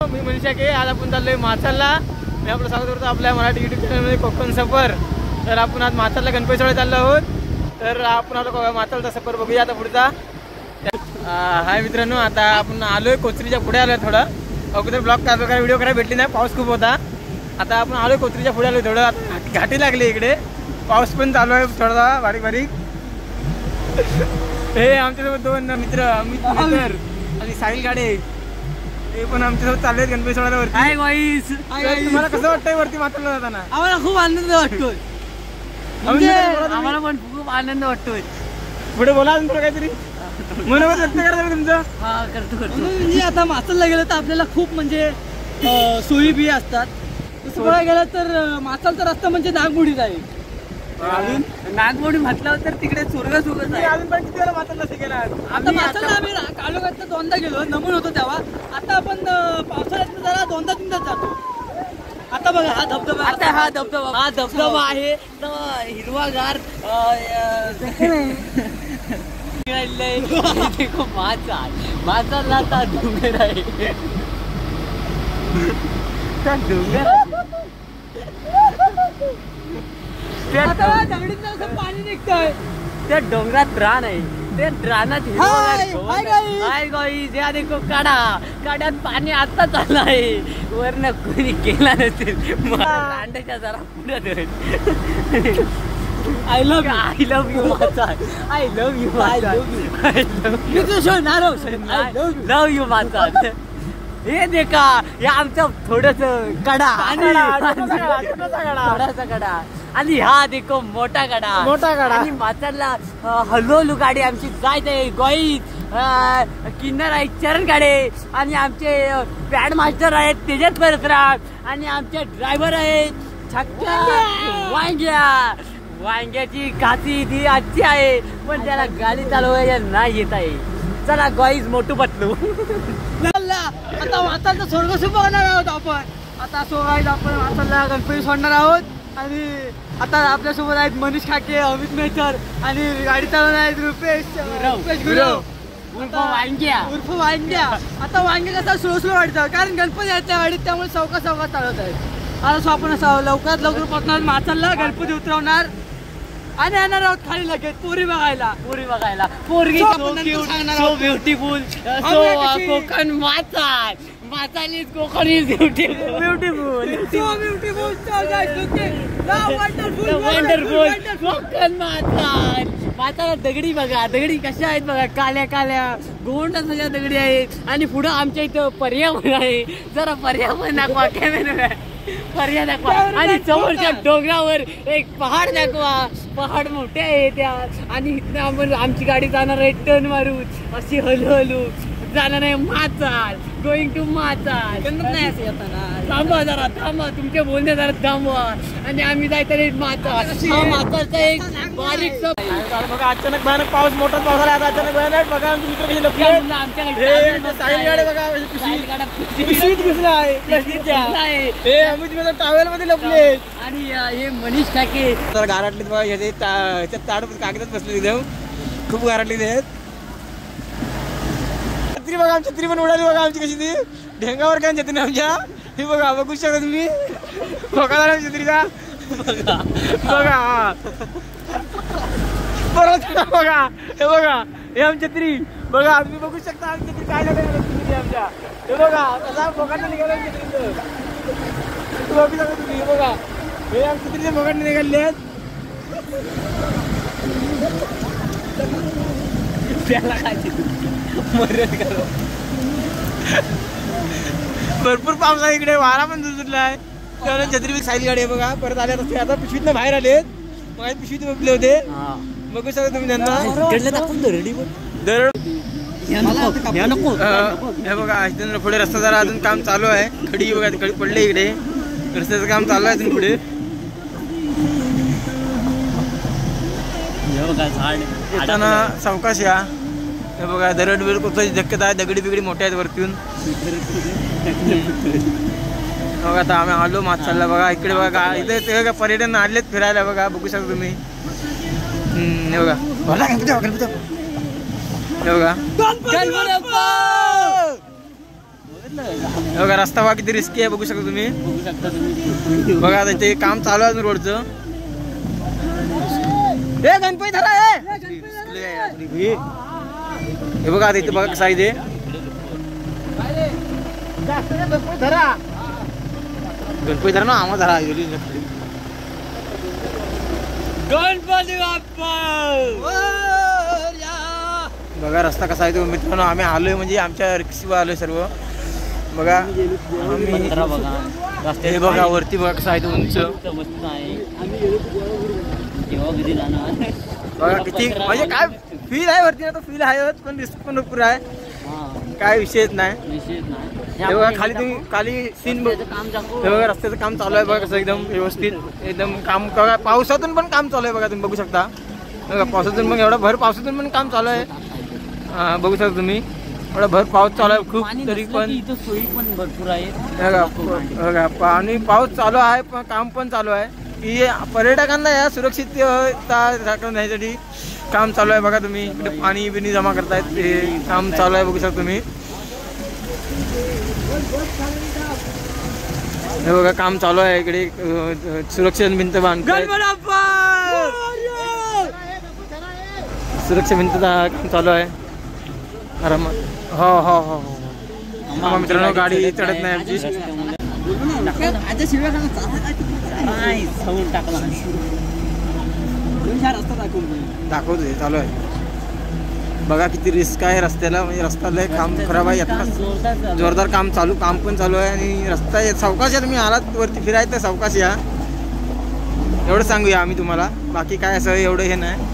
मी मनीषा के. आज आपण चाललोय माचालला. मी आपलं स्वागत करतो आपल्या मराठी युट्यूब चॅनलमध्ये कोकण सफर. तर आपण आज माचालला गणपती सोहळ्यात चाललो आहोत. तर आपण आलो माचालचा सफर बघूया आता पुढचा. हाय मित्रांनो, आता आपण आलोय कोचरीच्या पुढे आलोय. थोडं अगोदर ब्लॉग काय व्हिडिओ करायला भेटली नाही, पाऊस खूप होता. आता आपण आलोय कोचरीच्या पुढे आलोय. थोडं घाटी लागली इकडे, पाऊस पण चालू आहे थोडा बारीक बारीक. हे आमच्यासोबत दोन मित्र अमित आणि साहिल गाडे हे पण आमच्यासोबत चालले आहेत गणपती सोहळ्यावरती. Hi guys. तुम्हाला कसं वाटतंय वरती माथ्याला जाताना? आम्हाला खूप आनंद वाटतोय. आम्हाला पण खूप आनंद वाटतोय. पुढे बोला अजून थोडं काहीतरी मनोगत व्यक्त करा तुमचं. हा करतो. म्हणजे आता माचालला गेलं तर आपल्याला खूप म्हणजे सोयी बी असतात. तसं बघायला गेलं तर माचालचा रस्ता म्हणजे नागमोडीच आहे. नागमोडी म्हटल्यावर तर तिकडे स्वर्ग सुगत आहे. अजून पण किती वेळा माथ्याला गेला? आता माचालला आम्ही कालोखात दोनदा गेलो, नमून होतो तेव्हा. आता आपण पावसाळ्यात जरा दोनदा तीनदाच जातो. आता बघा हा धबधबा, हा धबधबा आहे हिरवागार. माचालला आता डोंगर आहे. डोंगर पाणी निघतंय. त्या डोंगरात रान आहे. त्या रानात देखो काड्यात पाणी आता चालू आहे. वरनं कोणी केला नसेल. अंड्याच्या जरा पुढे I love you Machal. I love you Machal. हे देखा, हे आमचं थोडस कडा थोडासा कडा. आणि हा देखो मोठा कडा. आणि माचालला हळूहळू गाडी आमची जायत आहे. गोईत किन्नर आहे, चरण गाडे. आणि आमचे पॅड मास्टर आहेत तेजस परसराम. आणि आमचे ड्रायव्हर आहेत छक्क्या वांग्याची काची ती आजची आहे, पण त्याला गाडी चालवायला नाही येत आहे. चला गाईज मोठू पटलू. आता माचालचा स्वर्ग सुद्धा बघणार आहोत आपण. आता सोहळ्यात आपण माचालला गणपती सोडणार आहोत. आणि आता आपल्यासोबत आहेत मनीष खाके, अमित मेहतर आणि गाडी चालवणार आहेत रुपेश गुरव उर्फ वांग्या. आता वांग्या कसा स्लो वाटतं, कारण गणपती आहेत त्या गाडीत, त्यामुळे सावकाश चालवत आहेत. आता आपण लवकरात लवकर पोहोचणार माचालला, गणपती उतरवणार आणि येणार आहोत खाली लगेच पोरी बघायला. पोरगी so beautiful. Konkan Machal. Machal is Konkan is beautiful. Wonderful Konkan Machal. माचाला दगडी बघा, दगडी कशा आहेत बघा, काल्या गोंड सगळ्या दगडी आहेत. आणि पुढं आमच्या इथं पर्यावरण आहे. जरा पर्यावरण दाखवा कॅमेरा, पर्याय दाखवा. आणि समोरच्या डोंगरावर एक पहाड दाखवा. पहाड मोठे आहे त्या. आणि इथं आपण आमची गाडी जाणार आहे टर्न मारून अशी हळूहळू जाणार आहे माचाल. Going to माचाल. थांबा जरा, थांबा तुमचे बोलणे जरा थांबवा. आणि आम्ही जायचं माचाल. हा माचालचा एक बारीक बघा. अचानक भयानक पाऊस, मोठा पाऊस आला. आता अचानक भयानक बघा आमच्या मित्र अमित टावेल मध्ये लपले. आणि हे मनीष ठाके तर गाराटले बघा. ह्याच्यात ताड कागदात बसले तिथे, खूप गाराटले आहेत. छत्री बघा, आमची छत्री पण उडाली बघा आमची कशी ती ढेंगावर काय छत्री आमच्या. हे बघा, बघू शकता तुम्ही. बघा झाला छत्रीचा बघा. परत बघा, हे बघा, हे आमची छत्री बघा. तुम्ही बघू शकता आमची छत्री काय झालं आमच्या. हे बघा कसा बोकांना निघाला छत्रीचं. बघू शकता तुम्ही. हे बघा, हे आमच्या छत्रीचे बोकांना निघाले आहेत. त्याला काय मदत करो. भरपूर पाऊस आहे इकडे, वारा पण सुटला आहे. त्याला छत्री सायली गाडी आहे बघा. परत आल्या रस्ते आता पिशवीतनं बाहेर आलेत. मग पिशवीत बसले होते. बघू शकता तुम्ही त्यांना. हे बघा इथून पुढे रस्ता जरा अजून काम चालू आहे. खडी बघा, खडी पडले इकडे. रस्त्याचं काम चालू आहे इथून पुढे. येताना सावकाश या. हे बघा दरड बिरड कुठं धक्कत आहे. दगडी बिगडी मोठ्या आहेत वरतून. बघा आता आम्ही आलो माचालला बघा. इकडे बघा इथे पर्यटन आलेत फिरायला बघा. बघू शकता तुम्ही. हे बघा, हे बघा बघा रस्ता बघा किती रिस्की आहे, बघू शकता तुम्ही. बघू शकता तुम्ही. बघा आता इथे काम चालू आहे रोडचं. हे गणपती धरा हे बघा आता इथे बघा कसं आहे ते. गणपती धरा ना आम्हा धरा. गणपती बाप्पा बघा रस्ता कसा आहे तो मित्रांनो. आम्ही आलोय म्हणजे आमच्या रिक्षावर आलोय सर्व. बघा हे बघा वरती बघा कसं आहे तो उंच. बघा किती म्हणजे काय फील आहे वरती. आता फील आहे पण रिस्क पण भरपूर आहे. काय विषयच नाही. हे बघा खाली तुम्ही खाली सीन बघा रस्त्याचं काम चालू आहे. बघा कसं एकदम व्यवस्थित एकदम काम. बघा पावसातून पण काम चालू आहे. बघा तुम्ही बघू शकता. बघा पावसातून पण एवढा भर पावसातून पण काम चालू आहे. बघू शकता तुम्ही एवढा भर पाऊस चालू आहे खूप. तरी पण इथं सोयी पण भरपूर आहे. बघा पाणी पाऊस चालू आहे पण काम पण चालू आहे की पर्यटकांना या सुरक्षितता राखण्यासाठी काम चालू आहे. बघा तुम्ही इकडे पाणी बिणी जमा करतायत ते काम चालू आहे. बघू शकता तुम्ही हे बघा काम चालू आहे इकडे. सुरक्षा भिंत बांधतायत. सुरक्षा भिंत काम चालू आहे आरामात. हो हो हो हो मित्रांनो गाडी चढत नाही आमची. दाखवतोय चालू आहे. बघा किती रिस्क आहे रस्त्याला. म्हणजे रस्त्याला काम खराब आहे. आता जोरदार काम पण चालू आहे आणि रस्ता सावकाश आहे. तुम्ही आलात वरती फिरायचं सावकाश या एवढं सांगूया आम्ही तुम्हाला. बाकी काय असं एवढं हे नाही.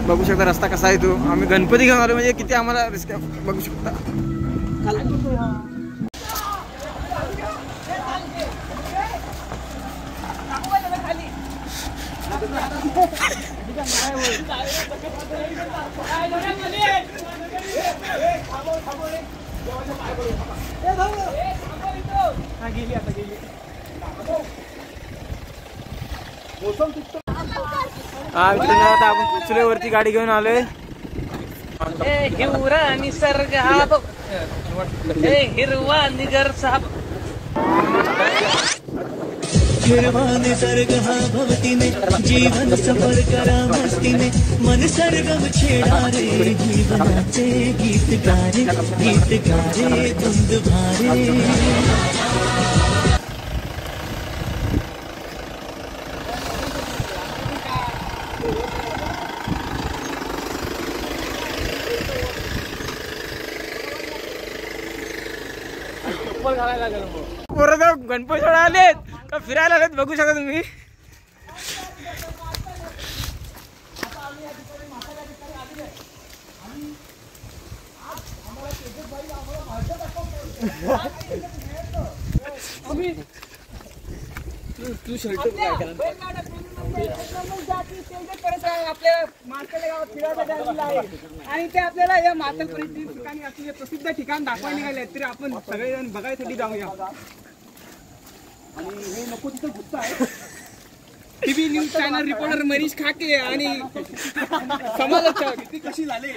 बघू शकता रस्ता कसा आहे तो. आम्ही गणपती घेऊन आलो म्हणजे किती आम्हाला रिस्क बघू शकता. आता आपण कुचलेवरती गाडी घेऊन आलोय. हिरवा निसर्ग हा हिरवा निगर साप. हिरवा निसर्ग हा भवतीने जीवन सफर करा मस्तीने मन सरगम छेडा रे जीवनाचे गीत गारे धुंद भारे. पोरं गणपती सोडा आलेत का फिरायला आलेत बघू शकता तुम्ही. तू शर्ट आपल्या मार्केट गावात फिरायला आहे आणि ते आपल्याला या मातलपरीची ठिकाणी असलेले प्रसिद्ध ठिकाण दाखवायला निघाले. तरी आपण सगळेजण बघायसाठी जाऊया. आणि हे नको तिथं गुप्त आहे. TV news channel reporter Manish खाके आणि समालोचक ती कशी झाले.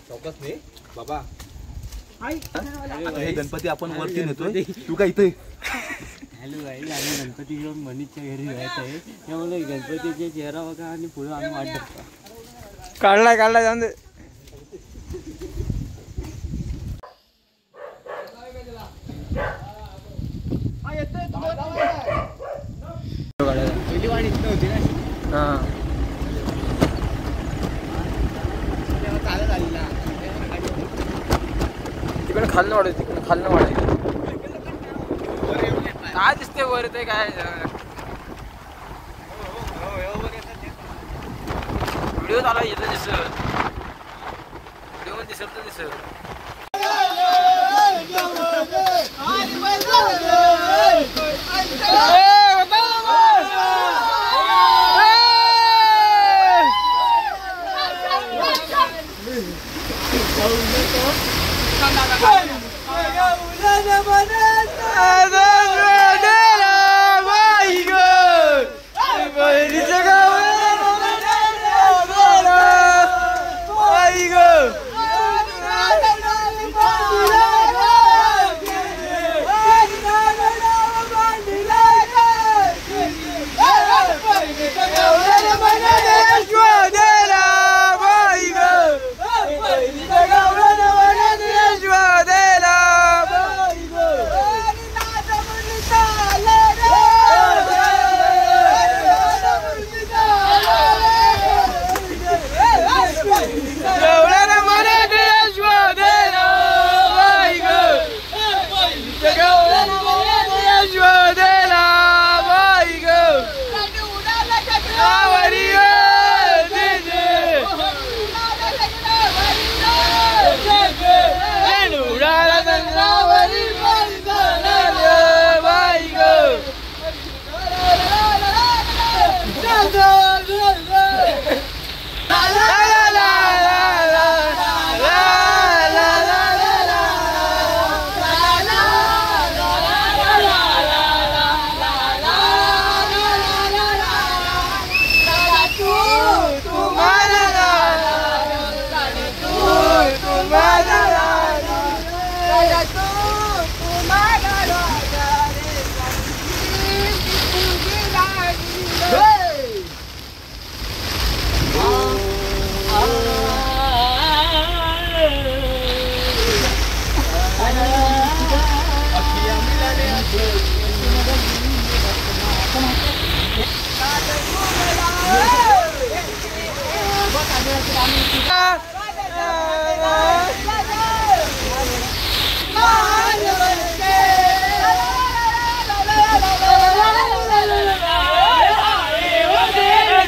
चौकास नाही बाबा. आता हे गणपती आपण वरती नेतोय. तू काय इथे. हॅलो गाईज, आम्ही गणपती घेऊन मनीषच्या घरी जायचं आहे. त्यामुळे गणपतीचे चेहरा बघा आणि पुढे आम्ही वाट बघतो. काढलाय जाऊन दे. तिकडे खाल्लं वाढत. तिकडे खाल्लं वाढत. काय दिसते वर ते काय व्हिडिओ आला येतं दिसत. व्हिडिओ दिसत.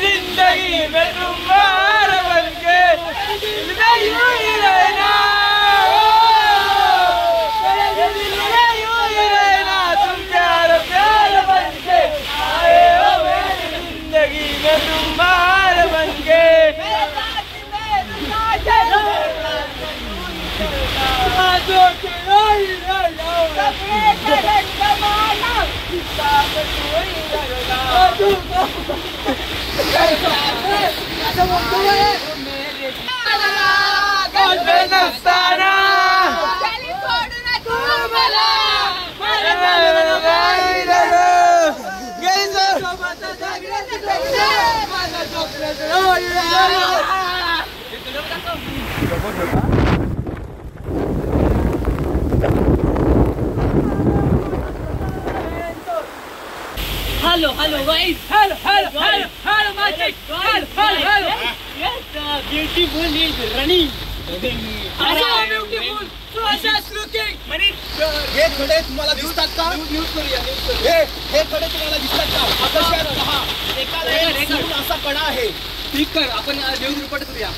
जिंदगी में तुम्हारा बनके यूं ही रहना, यूं ही रहना, तुम प्यार प्यार बनके आए हो मेरी जिंदगी में तुम्हारा बनके। Hello, guys. Hello, Magic. Hello. Yes, beautiful is running. So beautiful. So just looking. हे खडे तुम्हाला दिसतात का? हे खडे तुम्हाला दिसतात का? आकाशात पहा, एका सून असा कडा आहे. ठीक कर, आपण देव रिपोर्ट करूया.